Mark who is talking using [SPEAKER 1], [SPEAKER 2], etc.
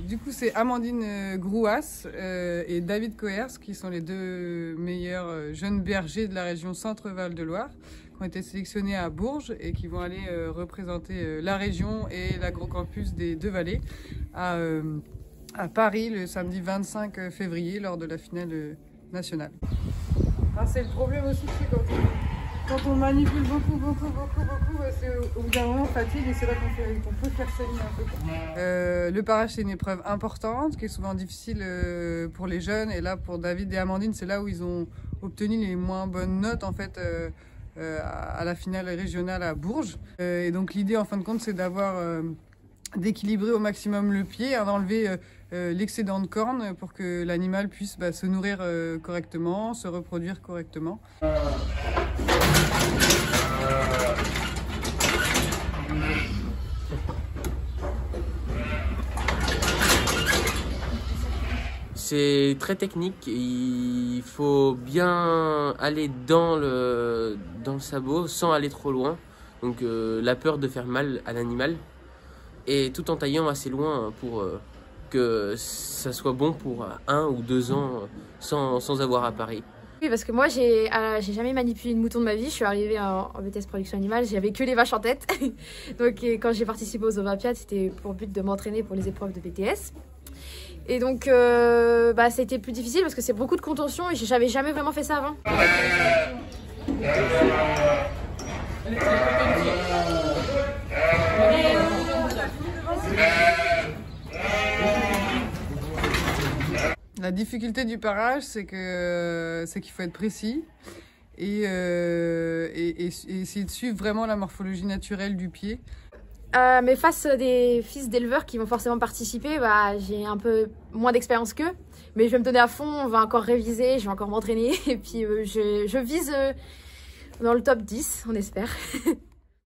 [SPEAKER 1] Du coup, c'est Amandine Grouas et David Coers qui sont les deux meilleurs jeunes bergers de la région Centre-Val de Loire, qui ont été sélectionnés à Bourges et qui vont aller représenter la région et l'agrocampus des Deux Vallées à Paris le samedi 25 février lors de la finale nationale. Ah, c'est le problème aussi, c'est quand on manipule beaucoup, c'est au bout d'un moment fatigue et c'est là qu'on peut faire saigner un peu. Le parage, c'est une épreuve importante qui est souvent difficile pour les jeunes, et là pour David et Amandine, c'est là où ils ont obtenu les moins bonnes notes en fait à la finale régionale à Bourges. Et donc l'idée en fin de compte, c'est d'équilibrer au maximum le pied, d'enlever l'excédent de cornes pour que l'animal puisse se nourrir correctement, se reproduire correctement.
[SPEAKER 2] C'est très technique, il faut bien aller dans le sabot sans aller trop loin, donc la peur de faire mal à l'animal, et tout en taillant assez loin pour que ça soit bon pour 1 ou 2 ans sans avoir à parer.
[SPEAKER 3] Oui, parce que moi, j'ai jamais manipulé une mouton de ma vie. Je suis arrivée en BTS production animale, j'avais que les vaches en tête. Donc, quand j'ai participé aux Olympiades, c'était pour but de m'entraîner pour les épreuves de BTS. Et donc, c'était plus difficile parce que c'est beaucoup de contention et j'avais jamais vraiment fait ça avant.
[SPEAKER 1] La difficulté du parage, c'est qu'il faut être précis et essayer de suivre vraiment la morphologie naturelle du pied.
[SPEAKER 3] Mais face à des fils d'éleveurs qui vont forcément participer, j'ai un peu moins d'expérience qu'eux. Mais je vais me donner à fond, on va encore réviser, je vais encore m'entraîner. Et puis je vise dans le top 10, on espère.